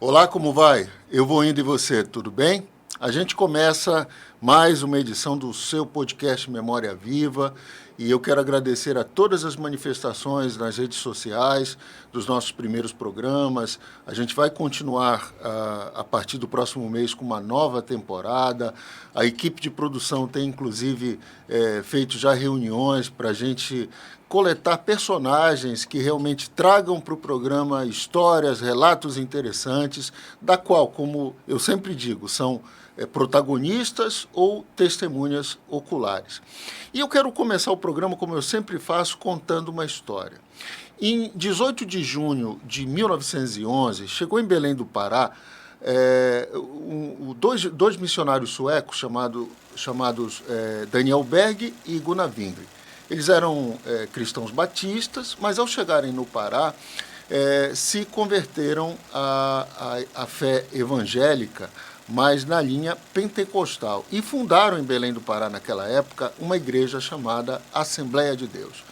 Olá, como vai? Eu vou indo e você, tudo bem? A gente começa mais uma edição do seu podcast Memória Viva e eu quero agradecer a todas as manifestações nas redes sociais dos nossos primeiros programas. A gente vai continuar a partir do próximo mês com uma nova temporada. A equipe de produção tem, inclusive, feito já reuniões para a gente coletar personagens que realmente tragam para o programa histórias, relatos interessantes, da qual, como eu sempre digo, são protagonistas ou testemunhas oculares. E eu quero começar o programa, como eu sempre faço, contando uma história. Em 18 de junho de 1911, chegou em Belém do Pará dois missionários suecos chamados Daniel Berg e Gunnar Wingre. Eles eram cristãos batistas, mas ao chegarem no Pará, se converteram à fé evangélica, mas na linha pentecostal, e fundaram em Belém do Pará, naquela época, uma igreja chamada Assembleia de Deus.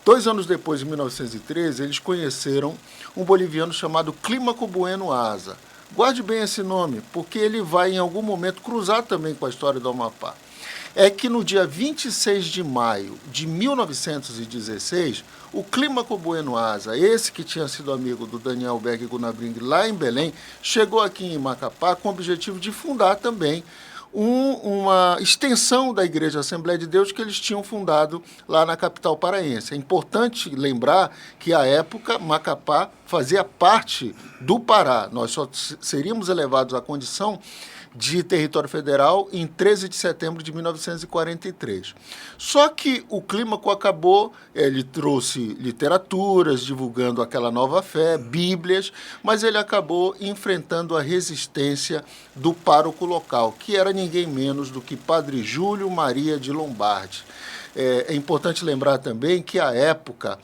2 anos depois, em 1913, eles conheceram um boliviano chamado Clímaco Bueno Asa. Guarde bem esse nome, porque ele vai, em algum momento, cruzar também com a história do Amapá. É que no dia 26 de maio de 1916, o Clímaco Bueno Asa, esse que tinha sido amigo do Daniel Berg e Gunnar Wingre lá em Belém, chegou aqui em Macapá com o objetivo de fundar também uma extensão da Igreja Assembleia de Deus que eles tinham fundado lá na capital paraense. É importante lembrar que, à época, Macapá fazia parte do Pará. Nós só seríamos elevados à condição de território federal em 13 de setembro de 1943. Só que o Clímaco acabou, ele trouxe literaturas, divulgando aquela nova fé, bíblias, mas ele acabou enfrentando a resistência do pároco local, que era ninguém menos do que Padre Júlio Maria de Lombardi. É importante lembrar também que, à época,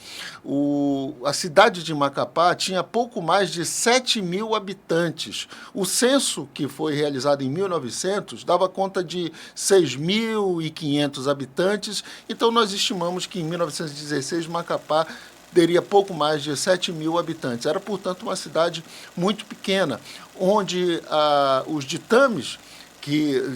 a cidade de Macapá tinha pouco mais de 7 mil habitantes. O censo, que foi realizado em 1900, dava conta de 6.500 habitantes, então nós estimamos que, em 1916, Macapá teria pouco mais de 7 mil habitantes. Era, portanto, uma cidade muito pequena, onde os ditames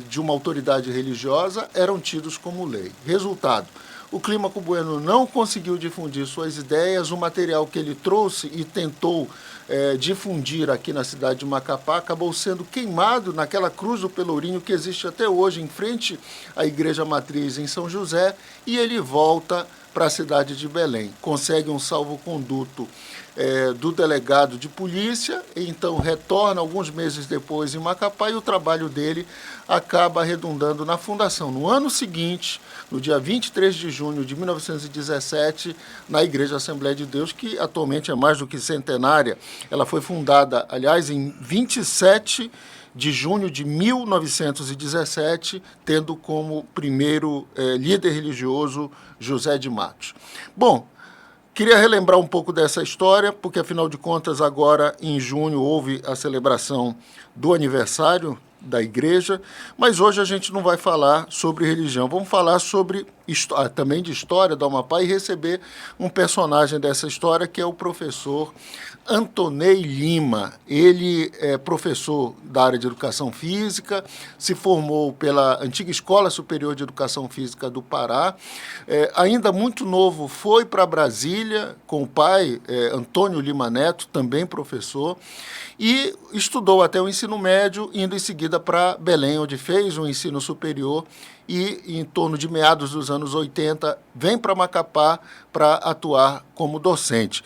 de uma autoridade religiosa eram tidos como lei. Resultado, o Clímaco Bueno não conseguiu difundir suas ideias, o material que ele trouxe e tentou difundir aqui na cidade de Macapá acabou sendo queimado naquela cruz do Pelourinho que existe até hoje, em frente à Igreja Matriz em São José, e ele volta para a cidade de Belém. Consegue um salvo-conduto do delegado de polícia, e então retorna alguns meses depois em Macapá, e o trabalho dele acaba redundando na fundação, no ano seguinte, no dia 23 de junho de 1917, na Igreja Assembleia de Deus, que atualmente é mais do que centenária. Ela foi fundada, aliás, em 27 de junho de 1917, tendo como primeiro líder religioso José de Matos. Bom, queria relembrar um pouco dessa história, porque, afinal de contas, agora, em junho, houve a celebração do aniversário da igreja, mas hoje a gente não vai falar sobre religião, vamos falar também de história do Amapá e receber um personagem dessa história, que é o professor Antonei Lima. Ele é professor da área de Educação Física, se formou pela antiga Escola Superior de Educação Física do Pará. Ainda muito novo, foi para Brasília com o pai, Antônio Lima Neto, também professor, e estudou até o ensino médio, indo em seguida para Belém, onde fez um ensino superior e, em torno de meados dos anos 80, vem para Macapá para atuar como docente.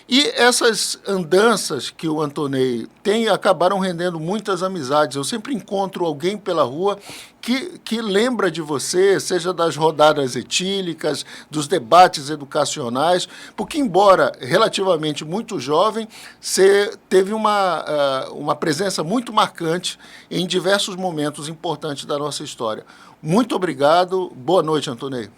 E essas andanças que o Antonei tem acabaram rendendo muitas amizades. Eu sempre encontro alguém pela rua que lembra de você, seja das rodadas etílicas, dos debates educacionais, porque, embora relativamente muito jovem, você teve uma presença muito marcante em diversos momentos importantes da nossa história. Muito obrigado. Boa noite, Antonei.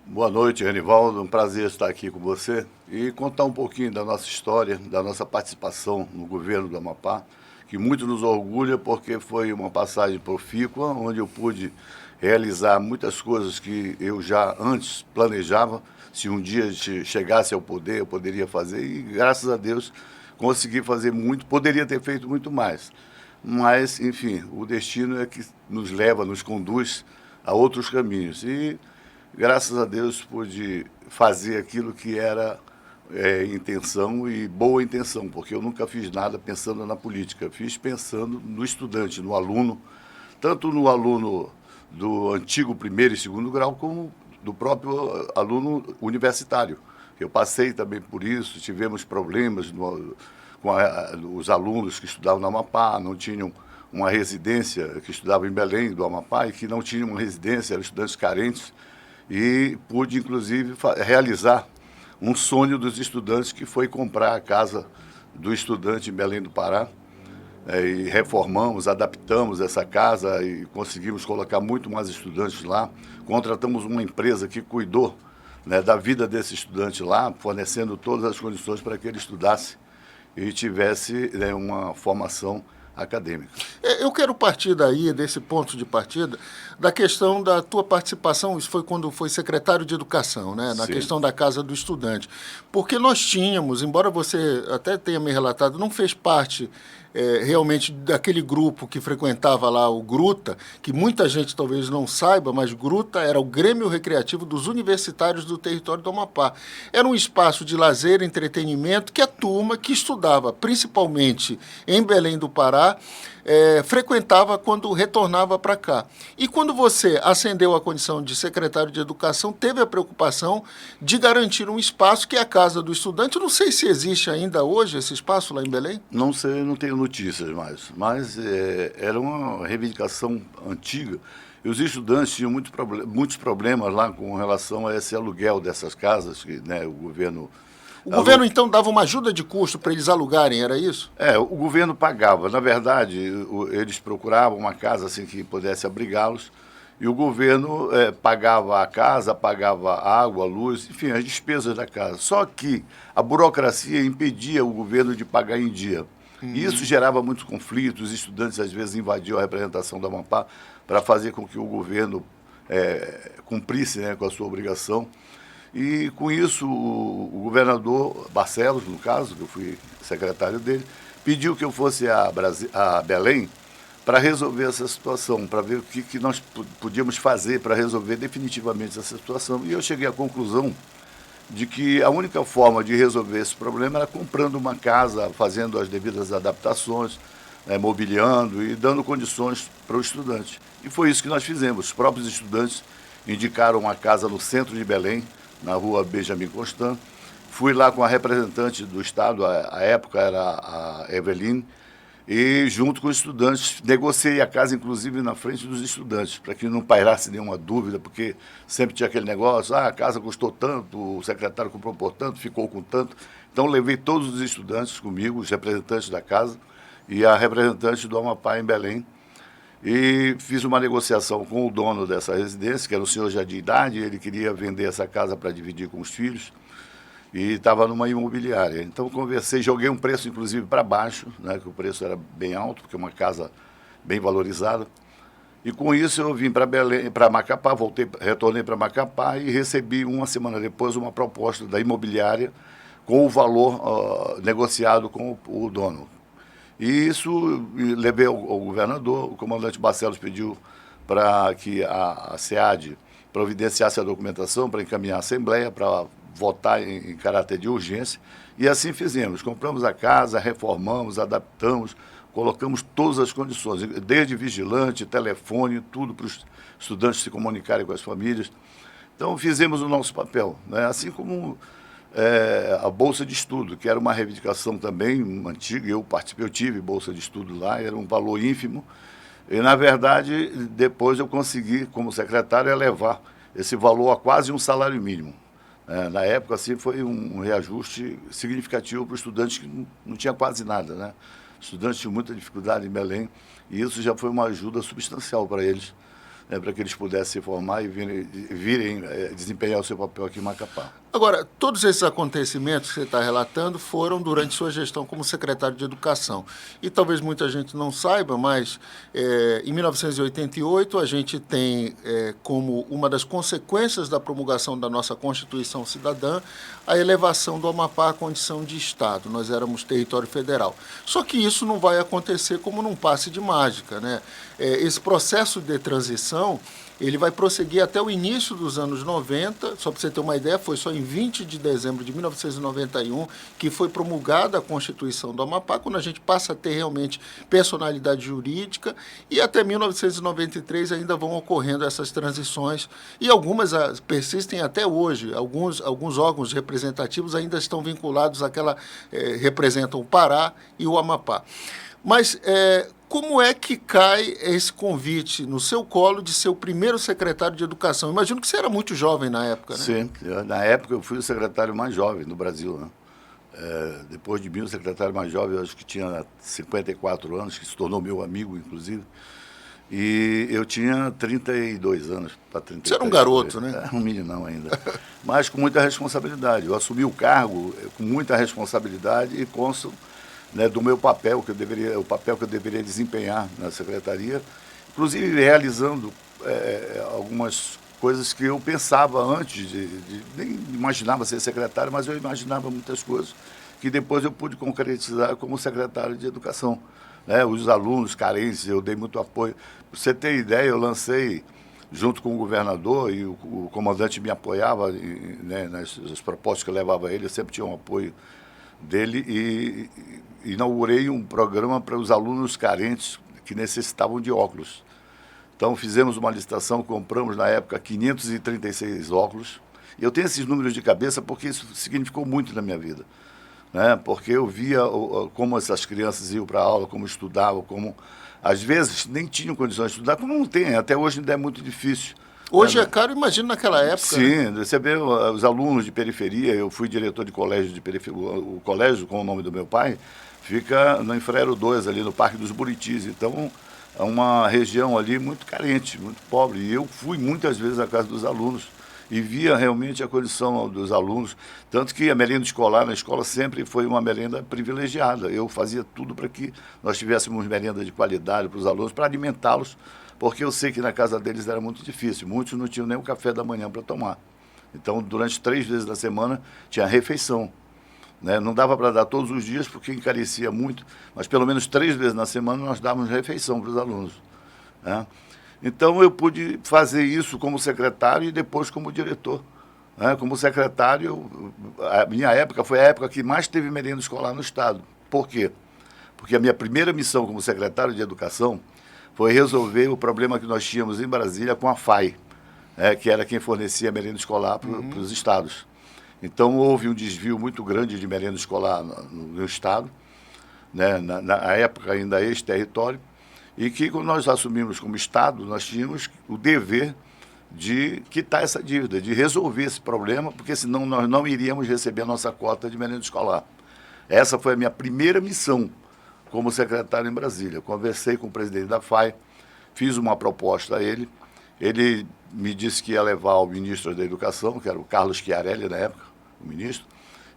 Boa noite, Renivaldo. Um prazer estar aqui com você e contar um pouquinho da nossa história, da nossa participação no governo do Amapá, que muito nos orgulha porque foi uma passagem profícua, onde eu pude realizar muitas coisas que eu já antes planejava. Se um dia chegasse ao poder, eu poderia fazer, e graças a Deus consegui fazer muito, poderia ter feito muito mais. Mas, enfim, o destino é que nos leva, nos conduz a outros caminhos. E, graças a Deus, pude fazer aquilo que era intenção e boa intenção, porque eu nunca fiz nada pensando na política, fiz pensando no estudante, no aluno, tanto no aluno do antigo primeiro e segundo grau, como do próprio aluno universitário. Eu passei também por isso, tivemos problemas com os alunos que estudavam no Amapá, não tinham uma residência, que estudavam em Belém, do Amapá, e que não tinham uma residência, eram estudantes carentes, e pude, inclusive, realizar um sonho dos estudantes, que foi comprar a casa do estudante em Belém do Pará, e reformamos, adaptamos essa casa e conseguimos colocar muito mais estudantes lá. Contratamos uma empresa que cuidou, né, da vida desse estudante lá, fornecendo todas as condições para que ele estudasse e tivesse, né, uma formação acadêmica. Eu quero partir daí, desse ponto de partida, da questão da tua participação, isso foi quando foi secretário de Educação, né? Na Sim. questão da Casa do Estudante. Porque nós tínhamos, embora você até tenha me relatado, não fez parte realmente daquele grupo que frequentava lá o Gruta, que muita gente talvez não saiba, mas Gruta era o Grêmio Recreativo dos Universitários do território do Amapá. Era um espaço de lazer e entretenimento que a turma que estudava, principalmente em Belém do Pará, frequentava quando retornava para cá. E quando você ascendeu à condição de secretário de Educação, teve a preocupação de garantir um espaço que é a Casa do Estudante. Eu não sei se existe ainda hoje esse espaço lá em Belém. Não sei, não tenho notícias mais, mas era uma reivindicação antiga. E os estudantes tinham muitos problemas lá com relação a esse aluguel dessas casas, que, né, o governo... O governo, então, dava uma ajuda de custo para eles alugarem, era isso? O governo pagava. Na verdade, eles procuravam uma casa assim que pudesse abrigá-los, e o governo pagava a casa, pagava a água, a luz, enfim, as despesas da casa. Só que a burocracia impedia o governo de pagar em dia. E isso gerava muitos conflitos, os estudantes às vezes invadiam a representação da Amapá para fazer com que o governo cumprisse, né, com a sua obrigação. E com isso o governador Barcelos, no caso, que eu fui secretário dele, pediu que eu fosse a Belém para resolver essa situação, para ver o que nós podíamos fazer para resolver definitivamente essa situação. E eu cheguei à conclusão de que a única forma de resolver esse problema era comprando uma casa, fazendo as devidas adaptações, mobiliando e dando condições para o estudante. E foi isso que nós fizemos. Os próprios estudantes indicaram uma casa no centro de Belém, na rua Benjamin Constant. Fui lá com a representante do Estado, à época era a Eveline, e junto com os estudantes, negociei a casa, inclusive, na frente dos estudantes, para que não pairasse nenhuma dúvida, porque sempre tinha aquele negócio, a casa custou tanto, o secretário comprou por tanto, ficou com tanto. Então, levei todos os estudantes comigo, os representantes da casa, e a representante do Amapá em Belém, e fiz uma negociação com o dono dessa residência, que era um senhor já de idade, ele queria vender essa casa para dividir com os filhos, e estava numa imobiliária. Então conversei, joguei um preço inclusive para baixo, né, que o preço era bem alto, porque é uma casa bem valorizada. E com isso eu vim para Belém, para Macapá, retornei para Macapá e recebi uma semana depois uma proposta da imobiliária com o valor negociado com o dono. E isso levei ao governador, o comandante Barcelos pediu para que a SEAD providenciasse a documentação para encaminhar à Assembleia, para votar em caráter de urgência, e assim fizemos. Compramos a casa, reformamos, adaptamos, colocamos todas as condições, desde vigilante, telefone, tudo para os estudantes se comunicarem com as famílias. Então fizemos o nosso papel, né? Assim como a Bolsa de Estudo, que era uma reivindicação também antiga, eu participei, eu tive Bolsa de Estudo lá, era um valor ínfimo, e na verdade depois eu consegui, como secretário, elevar esse valor a quase um salário mínimo. Na época, assim, foi um reajuste significativo para os estudantes que não tinha quase nada, né? Os estudantes tinham muita dificuldade em Belém, e isso já foi uma ajuda substancial para eles, para que eles pudessem se formar e virem desempenhar o seu papel aqui em Macapá. Agora, todos esses acontecimentos que você está relatando foram durante sua gestão como secretário de Educação. E talvez muita gente não saiba, mas em 1988 a gente tem como uma das consequências da promulgação da nossa Constituição Cidadã a elevação do Amapá à condição de Estado. Nós éramos território federal. Só que isso não vai acontecer como num passe de mágica, né? Esse processo de transição ele vai prosseguir até o início dos anos 90, só para você ter uma ideia, foi só em 20 de dezembro de 1991 que foi promulgada a Constituição do Amapá, quando a gente passa a ter realmente personalidade jurídica, e até 1993 ainda vão ocorrendo essas transições, e algumas persistem até hoje. Alguns órgãos representativos ainda estão vinculados àquela, representam o Pará e o Amapá. Mas como é que cai esse convite no seu colo de ser o primeiro secretário de Educação? Imagino que você era muito jovem na época, né? Sim, na época eu fui o secretário mais jovem do Brasil, né? Depois de mim, o secretário mais jovem, eu acho que tinha 54 anos, que se tornou meu amigo, inclusive. E eu tinha 32 anos para 33. Você era um garoto, né? Era um meninão ainda. Mas com muita responsabilidade. Eu assumi o cargo com muita responsabilidade e consto, né, do meu papel, o papel que eu deveria desempenhar na secretaria, inclusive realizando algumas coisas que eu pensava antes, nem imaginava ser secretário, mas eu imaginava muitas coisas que depois eu pude concretizar como secretário de Educação. Né? Os alunos carentes, eu dei muito apoio. Para você ter ideia, eu lancei, junto com o governador, e o comandante me apoiava, né, nas propostas que eu levava a ele, eu sempre tinha um apoio dele, e inaugurei um programa para os alunos carentes que necessitavam de óculos. Então, fizemos uma licitação, compramos, na época, 536 óculos. E eu tenho esses números de cabeça porque isso significou muito na minha vida, né? Porque eu via como essas crianças iam para a aula, como estudavam, como, às vezes, nem tinham condições de estudar, como não tem, até hoje ainda é muito difícil. Hoje é caro, imagino, naquela época. Sim, né? Você vê os alunos de periferia, eu fui diretor de colégio de periferia, o colégio, com o nome do meu pai, fica no Infraero 2, ali no Parque dos Buritis. Então, é uma região ali muito carente, muito pobre. E eu fui muitas vezes à casa dos alunos e via realmente a condição dos alunos. Tanto que a merenda escolar na escola sempre foi uma merenda privilegiada. Eu fazia tudo para que nós tivéssemos merenda de qualidade para os alunos, para alimentá-los, porque eu sei que na casa deles era muito difícil. Muitos não tinham nem o café da manhã para tomar. Então, durante 3 vezes na semana, tinha refeição. Né? Não dava para dar todos os dias, porque encarecia muito, mas pelo menos 3 vezes na semana nós dávamos refeição para os alunos. Né? Então, eu pude fazer isso como secretário e depois como diretor. Né? Como secretário, a minha época foi a época que mais teve merenda escolar no Estado. Por quê? Porque a minha primeira missão como secretário de Educação foi resolver o problema que nós tínhamos em Brasília com a FAI, que era quem fornecia a merenda escolar para os estados. Então, houve um desvio muito grande de merenda escolar no Estado, né, na época ainda ex-território, e que, quando nós assumimos como Estado, nós tínhamos o dever de quitar essa dívida, de resolver esse problema, porque senão nós não iríamos receber a nossa cota de merenda escolar. Essa foi a minha primeira missão como secretário em Brasília. Conversei com o presidente da FAI, fiz uma proposta a ele, ele me disse que ia levar ao ministro da Educação, que era o Carlos Schiarelli na época, o ministro,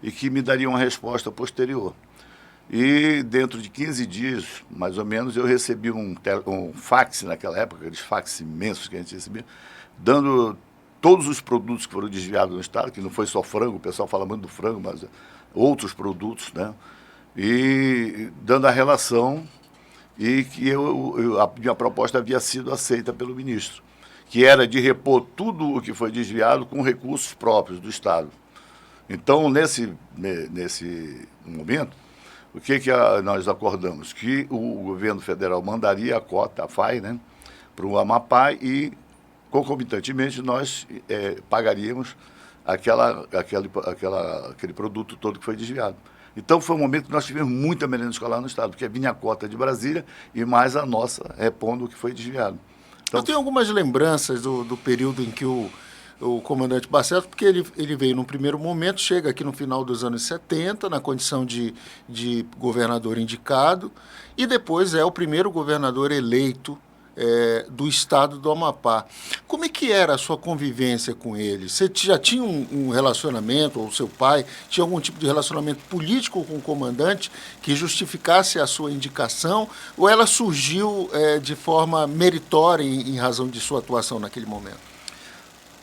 e que me daria uma resposta posterior. E dentro de 15 dias, mais ou menos, eu recebi um fax naquela época, aqueles fax imensos que a gente recebia, dando todos os produtos que foram desviados no Estado, que não foi só frango, o pessoal fala muito do frango, mas outros produtos, né? E dando a relação, e que a minha proposta havia sido aceita pelo ministro, que era de repor tudo o que foi desviado com recursos próprios do Estado. Então, nesse momento, o que nós acordamos? Que o governo federal mandaria a cota, a FAI, né, para o Amapá e, concomitantemente, nós pagaríamos aquele produto todo que foi desviado. Então, foi um momento que nós tivemos muita merenda escolar no Estado, porque vinha a cota de Brasília e mais a nossa, repondo o que foi desviado. Então, eu tenho algumas lembranças do período em que o comandante Barcelos, porque ele veio num primeiro momento, chega aqui no final dos anos 70, na condição de governador indicado, e depois é o primeiro governador eleito do estado do Amapá. Como é que era a sua convivência com ele? Você já tinha um relacionamento, ou seu pai tinha algum tipo de relacionamento político com o comandante que justificasse a sua indicação, ou ela surgiu de forma meritória em razão de sua atuação naquele momento?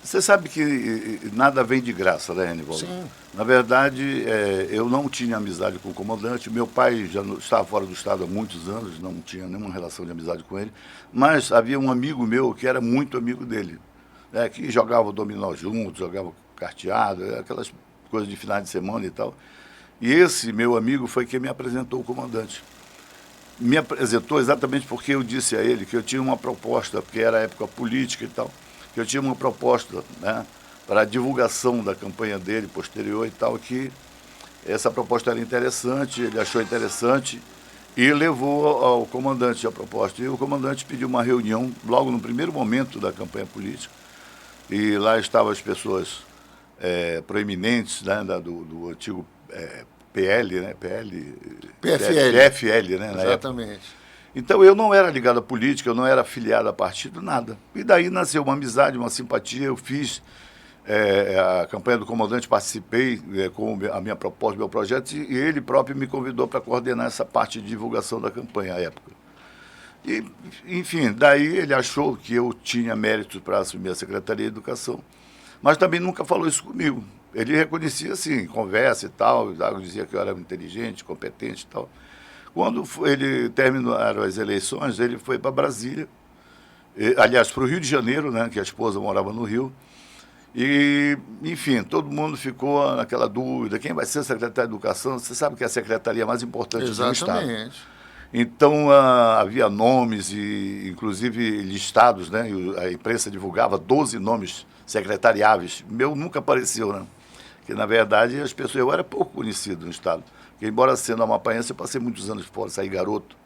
Você sabe que nada vem de graça, né, Enivaldo? Sim. Na verdade, eu não tinha amizade com o comandante. Meu pai já estava fora do estado há muitos anos, não tinha nenhuma relação de amizade com ele. Mas havia um amigo meu que era muito amigo dele, que jogava dominó junto, jogava carteado, aquelas coisas de finais de semana e tal. E esse meu amigo foi quem me apresentou o comandante. Me apresentou exatamente porque eu disse a ele que eu tinha uma proposta, porque era época política e tal, que eu tinha uma proposta, né, para a divulgação da campanha dele posterior e tal, que essa proposta era interessante, ele achou interessante e levou ao comandante a proposta. E o comandante pediu uma reunião logo no primeiro momento da campanha política, e lá estavam as pessoas proeminentes, né, do antigo PL, né, PFL. PFL, né, na época. Exatamente. Então eu não era ligado à política, eu não era afiliado a partido, nada. E daí nasceu uma amizade, uma simpatia, eu fiz a campanha do comandante, participei com a minha proposta, meu projeto, e ele próprio me convidou para coordenar essa parte de divulgação da campanha à época. E, enfim, daí ele achou que eu tinha méritos para assumir a Secretaria de Educação, mas também nunca falou isso comigo. Ele reconhecia, assim, conversa e tal, dizia que eu era inteligente, competente e tal. Quando ele terminaram as eleições, ele foi para Brasília, aliás, para o Rio de Janeiro, né, que a esposa morava no Rio, e, enfim, todo mundo ficou naquela dúvida, quem vai ser secretário de Educação? Você sabe que é a secretaria mais importante do Estado. Exatamente. Então, havia nomes, e inclusive listados, né, a imprensa divulgava 12 nomes secretariáveis. Meu nunca apareceu, né? Porque, na verdade, eu era pouco conhecido no Estado. Porque, embora sendo amapaense, eu passei muitos anos fora, saí garoto.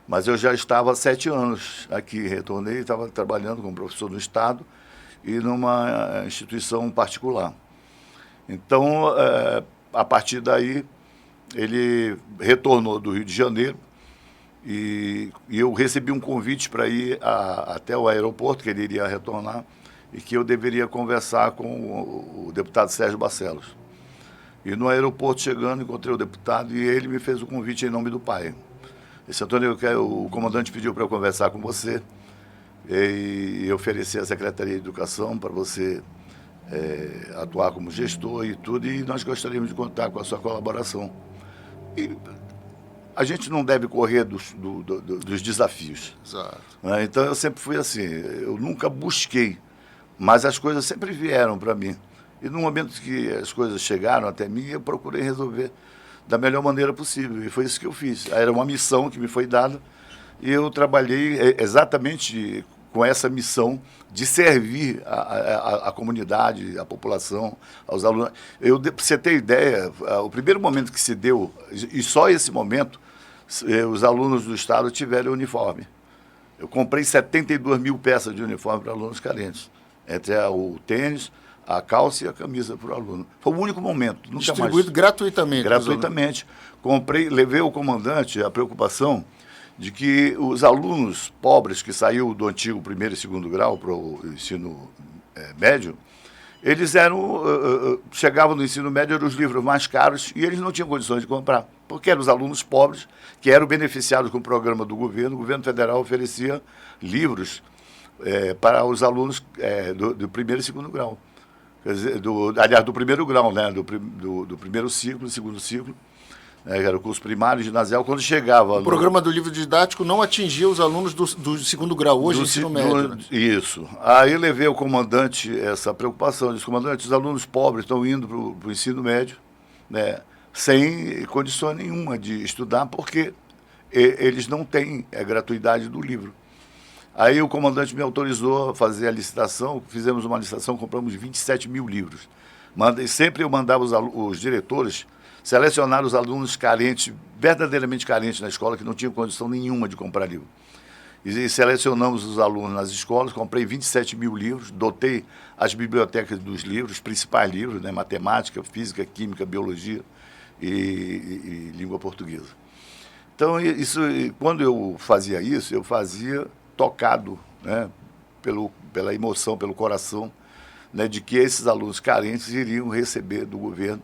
Mas eu já estava há 7 anos aqui, retornei, estava trabalhando como professor no Estado e numa instituição particular. Então, a partir daí, ele retornou do Rio de Janeiro e eu recebi um convite para ir até o aeroporto, que ele iria retornar, e que eu deveria conversar com o deputado Sérgio Barcelos. E no aeroporto, chegando, encontrei o deputado e ele me fez o convite em nome do pai. Disse: Antônio, o comandante pediu para eu conversar com você e oferecer a Secretaria de Educação para você atuar como gestor e tudo, e nós gostaríamos de contar com a sua colaboração. E a gente não deve correr dos desafios. Exato. Né? Então, eu sempre fui assim, eu nunca busquei, mas as coisas sempre vieram para mim. E no momento que as coisas chegaram até mim, eu procurei resolver da melhor maneira possível. E foi isso que eu fiz. Era uma missão que me foi dada e eu trabalhei exatamente com essa missão de servir a comunidade, a população, aos alunos. Para você ter ideia, o primeiro momento que se deu, e só esse momento, os alunos do Estado tiveram uniforme. Eu comprei 72 mil peças de uniforme para alunos carentes, entre o tênis, a calça e a camisa para o aluno. Foi o único momento. Nunca Distribuído mais. gratuitamente. Gratuitamente. Comprei, levei ao comandante a preocupação de que os alunos pobres que saíram do antigo primeiro e segundo grau para o ensino médio, eles chegavam no ensino médio, eram os livros mais caros e eles não tinham condições de comprar, porque eram os alunos pobres que eram beneficiados com o programa do governo. O governo federal oferecia livros para os alunos do primeiro e segundo grau. Quer dizer, aliás, do primeiro grau, né? do primeiro ciclo, segundo ciclo, era o curso primário, ginasial, quando chegava... O programa do livro didático não atingia os alunos do segundo grau, hoje ensino médio. Né? Isso. Aí levei ao comandante essa preocupação, disse: comandante, os alunos pobres estão indo para o ensino médio, né, sem condição nenhuma de estudar, porque eles não têm a gratuidade do livro. Aí o comandante me autorizou a fazer a licitação, fizemos uma licitação, compramos 27 mil livros. Sempre eu mandava os diretores selecionar os alunos carentes, verdadeiramente carentes na escola, que não tinham condição nenhuma de comprar livro. E selecionamos os alunos nas escolas, comprei 27 mil livros, dotei as bibliotecas dos livros, os principais livros, né, matemática, física, química, biologia e língua portuguesa. Então, quando eu fazia isso, eu fazia tocado, né, pela emoção, pelo coração, né, de que esses alunos carentes iriam receber do governo,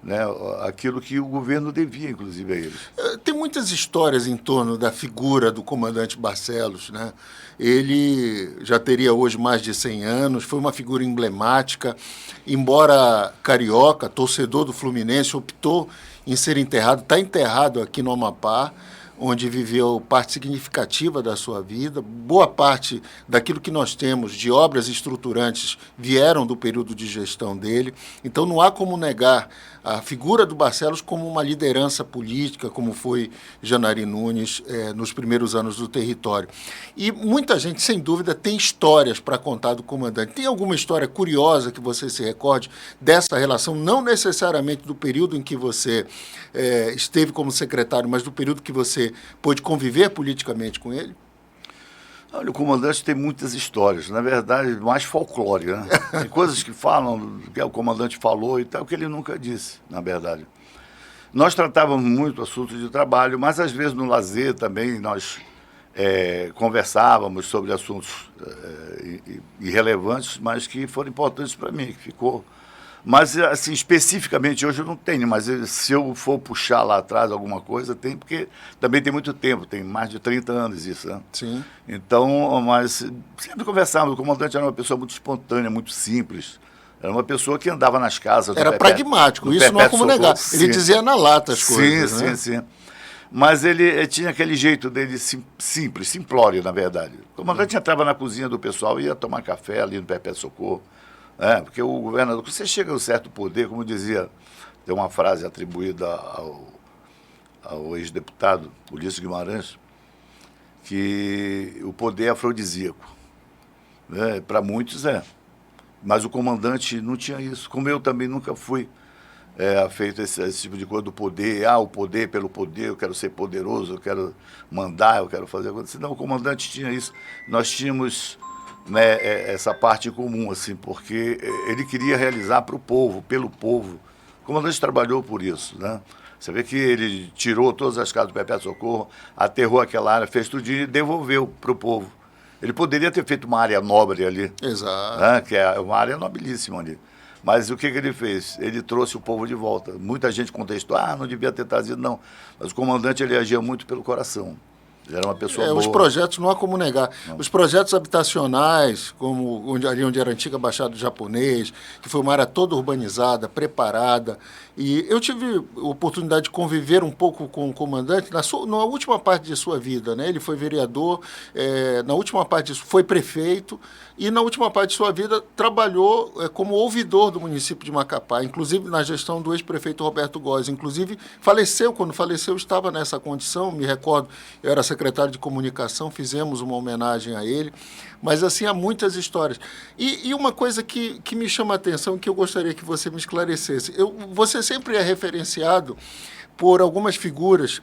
né, aquilo que o governo devia, inclusive, a eles. Tem muitas histórias em torno da figura do comandante Barcelos, né? Ele já teria hoje mais de 100 anos, foi uma figura emblemática, embora carioca, torcedor do Fluminense, optou em ser enterrado, está enterrado aqui no Amapá, onde viveu parte significativa da sua vida. Boa parte daquilo que nós temos de obras estruturantes vieram do período de gestão dele. Então, não há como negar a figura do Barcelos como uma liderança política, como foi Janari Nunes nos primeiros anos do território. E muita gente, sem dúvida, tem histórias para contar do comandante. Tem alguma história curiosa que você se recorde dessa relação, não necessariamente do período em que você esteve como secretário, mas do período que você pôde conviver politicamente com ele? Olha, o comandante tem muitas histórias, na verdade, mais folclore, né? Tem coisas que falam, do que o comandante falou e tal, que ele nunca disse, na verdade. Nós tratávamos muito assuntos de trabalho, mas às vezes no lazer também nós conversávamos sobre assuntos irrelevantes, mas que foram importantes para mim, que ficou. Mas, assim, especificamente hoje eu não tenho, mas se eu for puxar lá atrás alguma coisa, tem, porque também tem muito tempo, tem mais de 30 anos isso, né? Sim. Então, mas sempre conversávamos, o comandante era uma pessoa muito espontânea, muito simples, era uma pessoa que andava nas casas. Era pragmático, isso não há como negar. Ele dizia na lata as coisas, sim, né? Sim. Mas ele tinha aquele jeito dele simples, simplório, na verdade. O comandante entrava na cozinha do pessoal e ia tomar café ali no Perpétuo Socorro. Porque o governador, você chega a um certo poder, como dizia, tem uma frase atribuída ao ex-deputado Ulisses Guimarães, que o poder é afrodisíaco. Para muitos mas o comandante não tinha isso, como eu também nunca fui feito esse tipo de coisa do poder, o poder pelo poder, eu quero ser poderoso, eu quero mandar, eu quero fazer coisa. Não, o comandante tinha isso, nós tínhamos... essa parte comum, assim, porque ele queria realizar para o povo, pelo povo. O comandante trabalhou por isso, né? Você vê que ele tirou todas as casas do Perpétuo Socorro, aterrou aquela área, fez tudo e devolveu para o povo. Ele poderia ter feito uma área nobre ali. Exato. Né? Que é uma área nobilíssima ali. Mas o que ele fez? Ele trouxe o povo de volta. Muita gente contestou, não devia ter trazido, não. Mas o comandante, ele agia muito pelo coração. Ele era uma pessoa boa. Os projetos, não há como negar. Não. Os projetos habitacionais, como ali onde era a antiga Baixada do Japonês, que foi uma área toda urbanizada, preparada. E eu tive a oportunidade de conviver um pouco com o comandante na última parte de sua vida, né? Ele foi vereador, na última parte disso foi prefeito e na última parte de sua vida trabalhou como ouvidor do município de Macapá, inclusive na gestão do ex-prefeito Roberto Góes. Inclusive, faleceu, quando faleceu, estava nessa condição, me recordo, eu era secretário de comunicação, fizemos uma homenagem a ele, mas assim, há muitas histórias. E uma coisa que me chama a atenção, que eu gostaria que você me esclarecesse, você sempre é referenciado por algumas figuras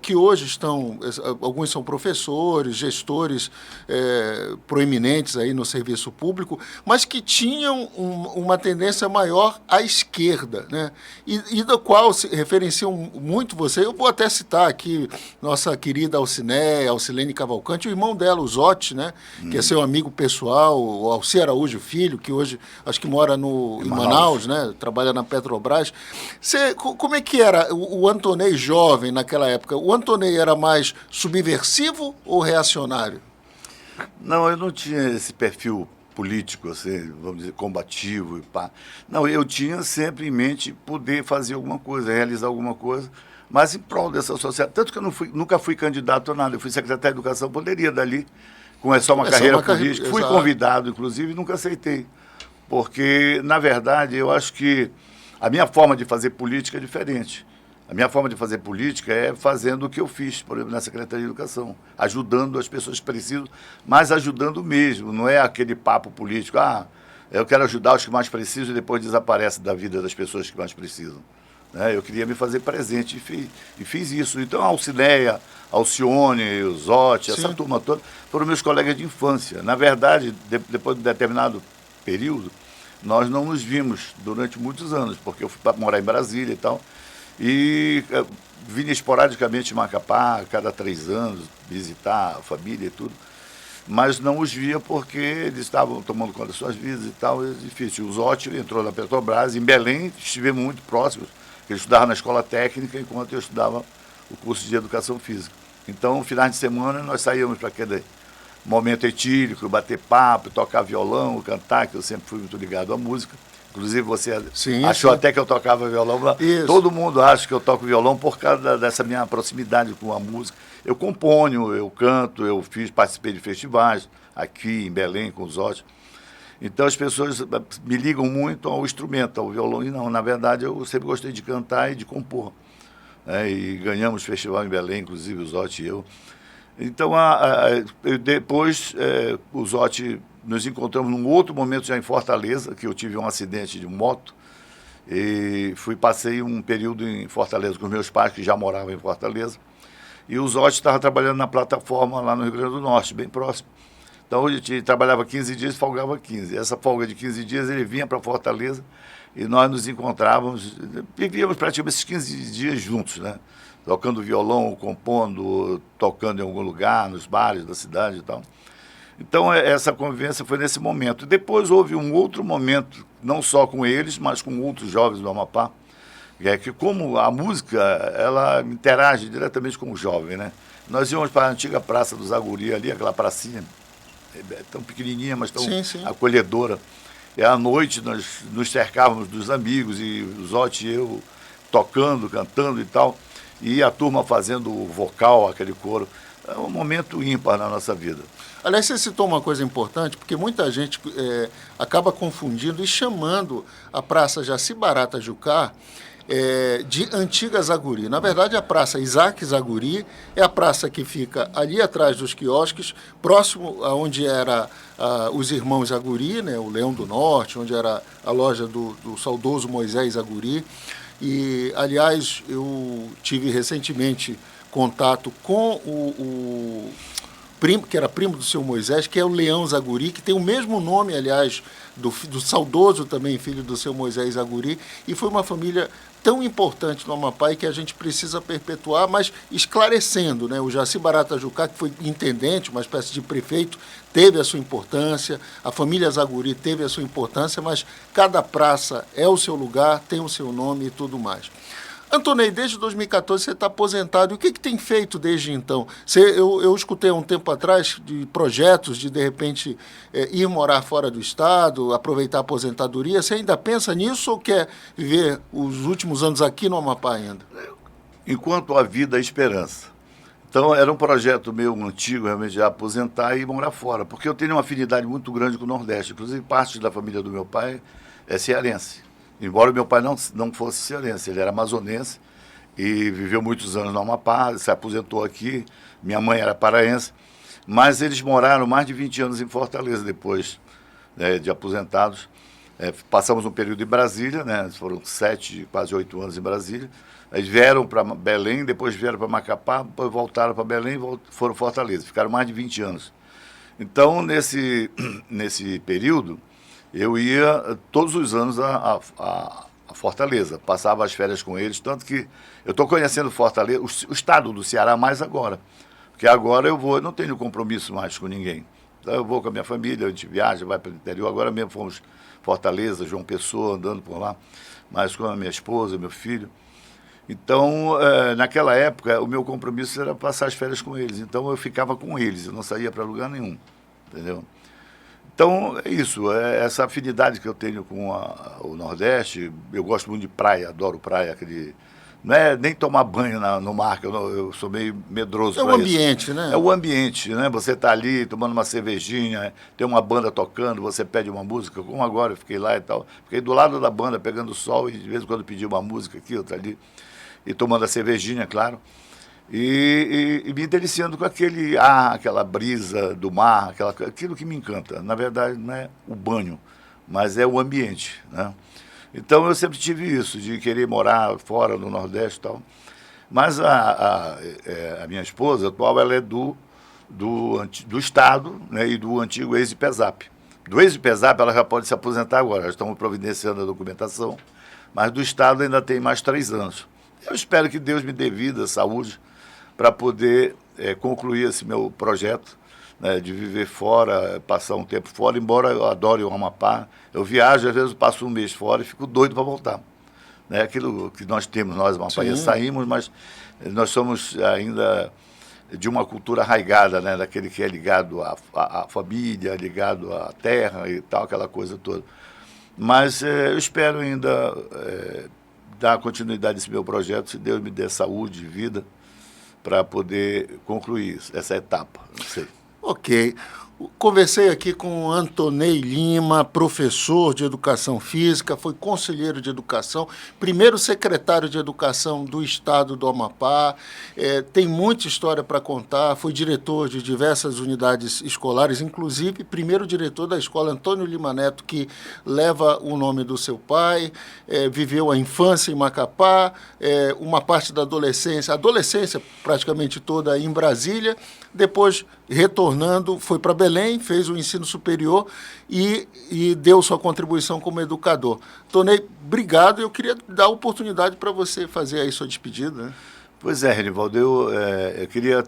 que hoje estão, alguns são professores, gestores proeminentes aí no serviço público, mas que tinham uma tendência maior à esquerda, né? E da qual se referenciam muito você. Eu vou até citar aqui nossa querida Alcilene Cavalcante, o irmão dela, o Zotti, né? Que é seu amigo pessoal, o Alci Araújo Filho, que hoje acho que mora em Manaus, né? Trabalha na Petrobras. Como é que era o Antonei jovem naquela época? O Antonei era mais subversivo ou reacionário? Não, eu não tinha esse perfil político, assim, vamos dizer, combativo. Não, eu tinha sempre em mente poder fazer alguma coisa, realizar alguma coisa, mas em prol dessa sociedade. Tanto que eu nunca fui candidato a nada. Eu fui secretário de Educação, poderia dali começar uma carreira política. Fui convidado, inclusive, e nunca aceitei. Porque, na verdade, eu acho que a minha forma de fazer política é diferente. A minha forma de fazer política é fazendo o que eu fiz, por exemplo, na Secretaria de Educação, ajudando as pessoas que precisam, mas ajudando mesmo, não é aquele papo político, eu quero ajudar os que mais precisam e depois desaparece da vida das pessoas que mais precisam. Eu queria me fazer presente e fiz isso. Então, a Alcineia, Alcione, o Zotti, essa turma toda, foram meus colegas de infância. Na verdade, depois de um determinado período, nós não nos vimos durante muitos anos, porque eu fui para morar em Brasília e tal, e vinha esporadicamente em Macapá, a cada 3 anos, visitar a família e tudo. mas não os via porque eles estavam tomando conta das suas vidas e tal, é difícil. O Zotti entrou na Petrobras, em Belém, estivemos muito próximos, ele estudava na escola técnica enquanto eu estudava o curso de educação física. Então, finais de semana, nós saíamos para aquele momento etílico, bater papo, tocar violão, cantar, que eu sempre fui muito ligado à música. Inclusive, você achou até que eu tocava violão. Isso. Todo mundo acha que eu toco violão por causa dessa minha proximidade com a música. Eu componho, eu canto, participei de festivais aqui em Belém com os Zotti. Então as pessoas me ligam muito ao instrumento, ao violão. E não, na verdade, eu sempre gostei de cantar e de compor. E ganhamos festival em Belém, inclusive o Zotti e eu. Então, depois, o Zotti, nos encontramos num outro momento já em Fortaleza, que eu tive um acidente de moto, e passei um período em Fortaleza com meus pais, que já moravam em Fortaleza, e o Zotti estava trabalhando na plataforma lá no Rio Grande do Norte, bem próximo. Então, ele trabalhava 15 dias e folgava 15. Essa folga de 15 dias, ele vinha para Fortaleza e nós nos encontrávamos, vivíamos praticamente esses 15 dias juntos, né? Tocando violão, compondo, tocando em algum lugar, nos bares da cidade e tal. Então, essa convivência foi nesse momento. Depois houve um outro momento, não só com eles, mas com outros jovens do Amapá, que como a música, ela interage diretamente com o jovem, né? Nós íamos para a antiga Praça dos Aguri, ali, aquela pracinha, tão pequenininha, mas tão acolhedora. E à noite nós nos cercávamos dos amigos, e o Zotti e eu tocando, cantando e tal, e a turma fazendo o vocal, aquele coro. É um momento ímpar na nossa vida. Aliás, você citou uma coisa importante, porque muita gente acaba confundindo e chamando a Praça Jaci Barata Jucá de Antiga Zaguri. Na verdade, a Praça Isaac Zaguri é a praça que fica ali atrás dos quiosques, próximo a onde era os irmãos Zaguri, né, o Leão do Norte, onde era a loja do saudoso Moisés Zaguri. E, aliás, eu tive recentemente contato com o primo, que era primo do seu Moisés, que é o Leão Zaguri, que tem o mesmo nome, aliás, do saudoso também filho do seu Moisés Zaguri, e foi uma família tão importante no Amapá e que a gente precisa perpetuar, mas esclarecendo, né? O Jaci Barata Jucá, que foi intendente, uma espécie de prefeito, teve a sua importância, a família Zaguri teve a sua importância, mas cada praça é o seu lugar, tem o seu nome e tudo mais. Antonei, desde 2014 você está aposentado. E o que tem feito desde então? Eu escutei há um tempo atrás de projetos de repente, ir morar fora do estado, aproveitar a aposentadoria. Você ainda pensa nisso ou quer viver os últimos anos aqui no Amapá ainda? Enquanto a vida, a esperança. Então, era um projeto meu antigo, realmente, de aposentar e morar fora, porque eu tenho uma afinidade muito grande com o Nordeste. Inclusive, parte da família do meu pai é cearense. Embora o meu pai não fosse cearense, ele era amazonense e viveu muitos anos no Amapá, se aposentou aqui. Minha mãe era paraense, mas eles moraram mais de 20 anos em Fortaleza depois, né, de aposentados. Passamos um período em Brasília, né, foram 7, quase 8 anos em Brasília. Eles vieram para Belém, depois vieram para Macapá, depois voltaram para Belém e foram para Fortaleza. Ficaram mais de 20 anos. Então, nesse período, eu ia todos os anos a Fortaleza, passava as férias com eles, tanto que eu estou conhecendo Fortaleza, o estado do Ceará mais agora, porque agora eu não tenho compromisso mais com ninguém. Então eu vou com a minha família, a gente viaja, vai para o interior, agora mesmo fomos Fortaleza, João Pessoa, andando por lá, mas com a minha esposa, meu filho. Então, naquela época, o meu compromisso era passar as férias com eles, então eu ficava com eles, eu não saía para lugar nenhum, entendeu? Então, é isso, essa afinidade que eu tenho com o Nordeste. Eu gosto muito de praia, adoro praia, não é nem tomar banho no mar, que eu sou meio medroso. É o ambiente, né? É o ambiente, né? Você está ali tomando uma cervejinha, tem uma banda tocando, você pede uma música, como agora, eu fiquei lá e tal. Fiquei do lado da banda, pegando sol, e de vez em quando pedi uma música aqui, outra ali, e tomando a cervejinha, claro. E me deliciando com aquela brisa do mar, aquilo que me encanta. Na verdade, não é o banho, mas é o ambiente, né? Então, eu sempre tive isso, de querer morar fora do Nordeste e tal. Mas a minha esposa atual, ela é do Estado, né, e do antigo ex-IPESAP. Do ex-IPESAP, ela já pode se aposentar agora, já estamos providenciando a documentação, mas do Estado ainda tem mais 3 anos. Eu espero que Deus me dê vida, saúde, para poder concluir esse meu projeto né, de viver fora, passar um tempo fora, embora eu adore o Amapá. Eu viajo, às vezes eu passo um mês fora e fico doido para voltar. Né? Aquilo que nós temos, nós, amapaienses, saímos, mas nós somos ainda de uma cultura arraigada, né? Daquele que é ligado à família, ligado à terra e tal, aquela coisa toda. Mas eu espero ainda dar continuidade a esse meu projeto, se Deus me der saúde e vida, para poder concluir essa etapa. Não sei. Ok. Conversei aqui com o Antonei Lima, professor de Educação Física, foi conselheiro de Educação, primeiro secretário de Educação do Estado do Amapá, tem muita história para contar, foi diretor de diversas unidades escolares, inclusive primeiro diretor da escola Antônio Lima Neto, que leva o nome do seu pai, viveu a infância em Macapá, uma parte da adolescência, a adolescência praticamente toda em Brasília, depois retornando, foi para Belém, fez o ensino superior e deu sua contribuição como educador. Tonei, obrigado. Eu queria dar a oportunidade para você fazer aí sua despedida. Né? Pois é, Renivaldo, eu queria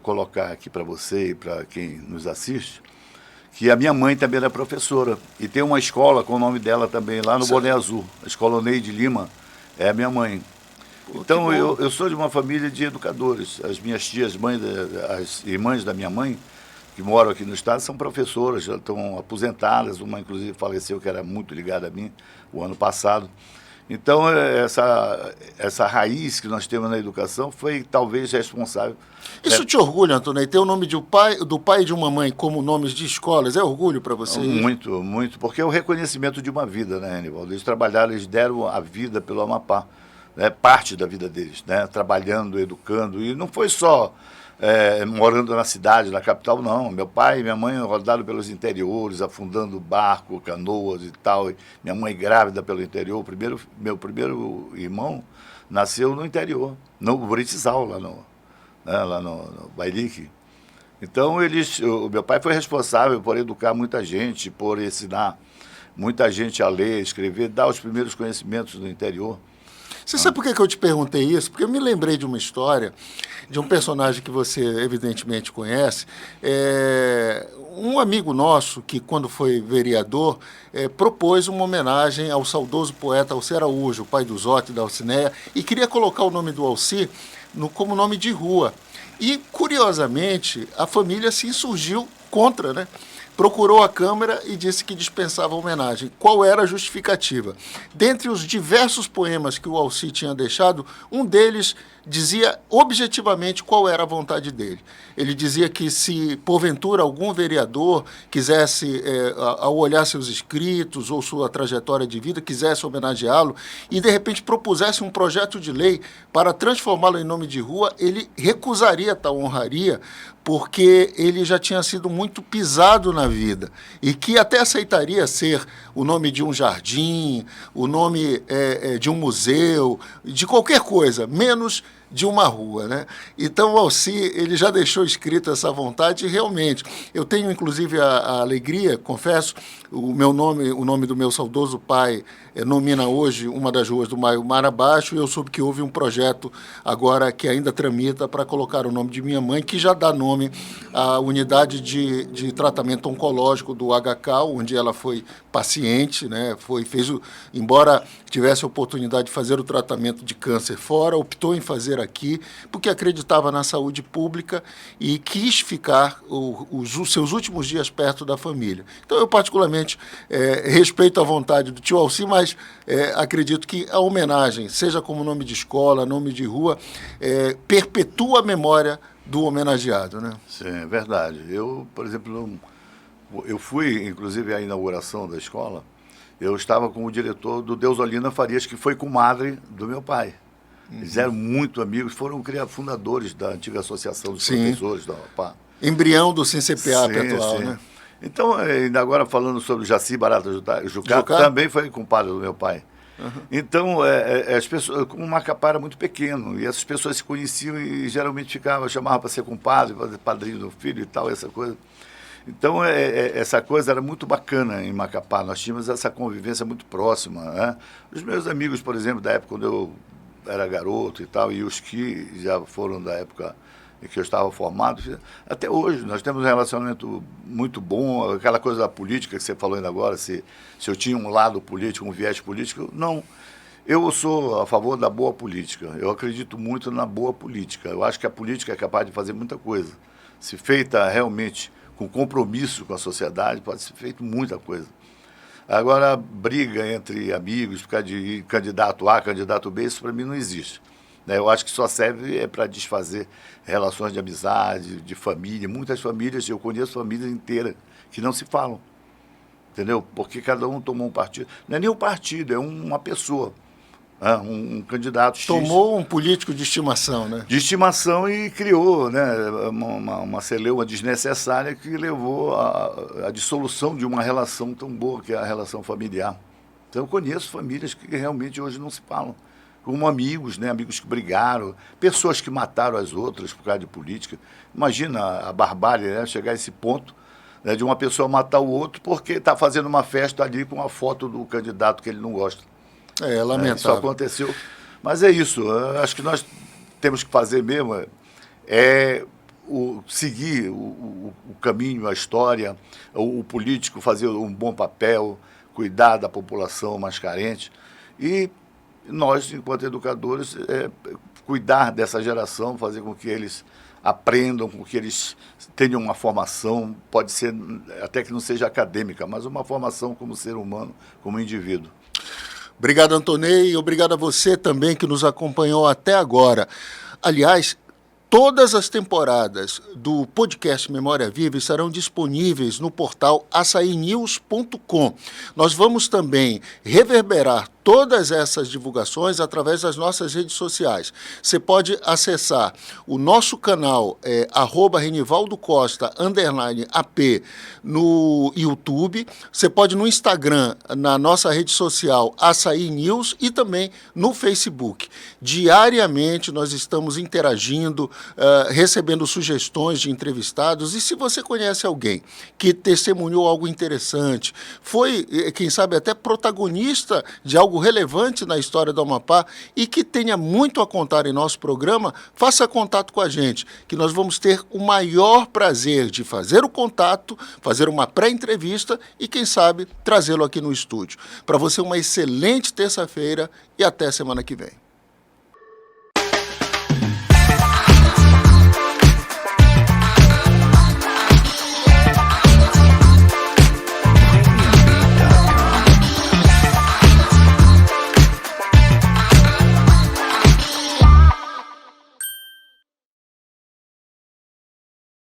colocar aqui para você e para quem nos assiste que a minha mãe também era professora e tem uma escola com o nome dela também lá no Boné Azul. A escola Neide Lima é a minha mãe. Então, eu sou de uma família de educadores. As minhas tias, as irmãs da minha mãe, que moram aqui no estado, são professoras, já estão aposentadas. Uma, inclusive, faleceu, que era muito ligada a mim, o ano passado. Então, essa raiz que nós temos na educação foi, talvez, responsável. Isso te orgulha, Antônio? Ter o nome do pai e de uma mãe como nomes de escolas, é orgulho para você? Muito, muito, porque é o reconhecimento de uma vida, né, Renivaldo? Eles trabalharam, eles deram a vida pelo Amapá. Parte da vida deles, né? Trabalhando, educando, e não foi só morando na cidade, na capital, não. Meu pai e minha mãe rodaram pelos interiores, afundando barco, canoas e tal, e minha mãe grávida pelo interior. Meu primeiro irmão nasceu no interior, no Buritizal, lá no Bailique. Então, o meu pai foi responsável por educar muita gente, por ensinar muita gente a ler, escrever, dar os primeiros conhecimentos no interior. Você sabe por que eu te perguntei isso? Porque eu me lembrei de uma história de um personagem que você evidentemente conhece. Um amigo nosso, que quando foi vereador, propôs uma homenagem ao saudoso poeta Alci Araújo, o pai do Zote e da Alcineia, e queria colocar o nome do Alci como nome de rua. E, curiosamente, a família se insurgiu contra, né? Procurou a Câmara e disse que dispensava a homenagem. Qual era a justificativa? Dentre os diversos poemas que o Alci tinha deixado, um deles dizia objetivamente qual era a vontade dele. Ele dizia que se, porventura, algum vereador quisesse, ao olhar seus escritos ou sua trajetória de vida, quisesse homenageá-lo e, de repente, propusesse um projeto de lei para transformá-lo em nome de rua, ele recusaria tal honraria, porque ele já tinha sido muito pisado na vida e que até aceitaria ser o nome de um jardim, o nome de um museu, de qualquer coisa, menos de uma rua, né? Então, o Alci, ele já deixou escrito essa vontade e, realmente, eu tenho, inclusive, a alegria, confesso, o nome do meu saudoso pai nomina hoje uma das ruas do Mar Abaixo, e eu soube que houve um projeto agora que ainda tramita para colocar o nome de minha mãe, que já dá nome à unidade de tratamento oncológico do HK, onde ela foi paciente, né? Embora tivesse a oportunidade de fazer o tratamento de câncer fora, optou em fazer aqui, porque acreditava na saúde pública e quis ficar os seus últimos dias perto da família. Então, eu particularmente respeito a vontade do tio Alci, mas acredito que a homenagem, seja como nome de escola, nome de rua, perpetua a memória do homenageado, né? Sim, é verdade. Eu, por exemplo, eu fui, inclusive, à inauguração da escola, eu estava com o diretor do Deusolina Farias, que foi comadre do meu pai. Eles eram muito amigos, foram fundadores da antiga Associação dos Professores da UAPA. Embrião do CCPAP atual, sim. Né? Então, ainda agora falando sobre o Jaci Barata Jucá, também foi compadre do meu pai. Uhum. Então, as pessoas, como o Macapá era muito pequeno, e essas pessoas se conheciam e geralmente chamavam para ser compadre, para ser padrinho do filho e tal, essa coisa. Então, essa coisa era muito bacana em Macapá, nós tínhamos essa convivência muito próxima. Né? Os meus amigos, por exemplo, da época quando eu era garoto e tal, e os que já foram da época em que eu estava formado, até hoje nós temos um relacionamento muito bom, aquela coisa da política que você falou ainda agora, se eu tinha um lado político, um viés político, não. Eu sou a favor da boa política, eu acredito muito na boa política, eu acho que a política é capaz de fazer muita coisa. Se feita realmente com compromisso com a sociedade, pode ser feita muita coisa. Agora, briga entre amigos por causa de candidato A, candidato B, isso para mim não existe. Eu acho que só serve para desfazer relações de amizade, de família. Muitas famílias, eu conheço famílias inteiras que não se falam, entendeu? Porque cada um tomou um partido. Não é nem um partido, é uma pessoa, um candidato X. Tomou um político de estimação, né? De estimação e criou, né, uma celeuma desnecessária que levou à dissolução de uma relação tão boa que é a relação familiar. Então eu conheço famílias que realmente hoje não se falam. Como amigos, né, amigos que brigaram, pessoas que mataram as outras por causa de política. Imagina a barbárie, né, chegar a esse ponto, né, de uma pessoa matar o outro porque está fazendo uma festa ali com a foto do candidato que ele não gosta. É lamentável. Isso aconteceu. Mas é isso. Acho que nós temos que fazer mesmo seguir o caminho, a história, o político fazer um bom papel, cuidar da população mais carente. E nós, enquanto educadores, cuidar dessa geração, fazer com que eles aprendam, com que eles tenham uma formação, pode ser até que não seja acadêmica, mas uma formação como ser humano, como indivíduo. Obrigado, Antonei, e obrigado a você também que nos acompanhou até agora. Aliás, todas as temporadas do podcast Memória Viva estarão disponíveis no portal açainews.com. Nós vamos também reverberar todas essas divulgações através das nossas redes sociais. Você pode acessar o nosso canal, @RenivaldoCosta_AP no YouTube. Você pode no Instagram, na nossa rede social Açaí News e também no Facebook. Diariamente nós estamos interagindo, recebendo sugestões de entrevistados, e se você conhece alguém que testemunhou algo interessante, foi, quem sabe, até protagonista de algo relevante na história do Amapá e que tenha muito a contar em nosso programa, faça contato com a gente, que nós vamos ter o maior prazer de fazer o contato, fazer uma pré-entrevista e, quem sabe, trazê-lo aqui no estúdio. Para você, uma excelente terça-feira e até semana que vem.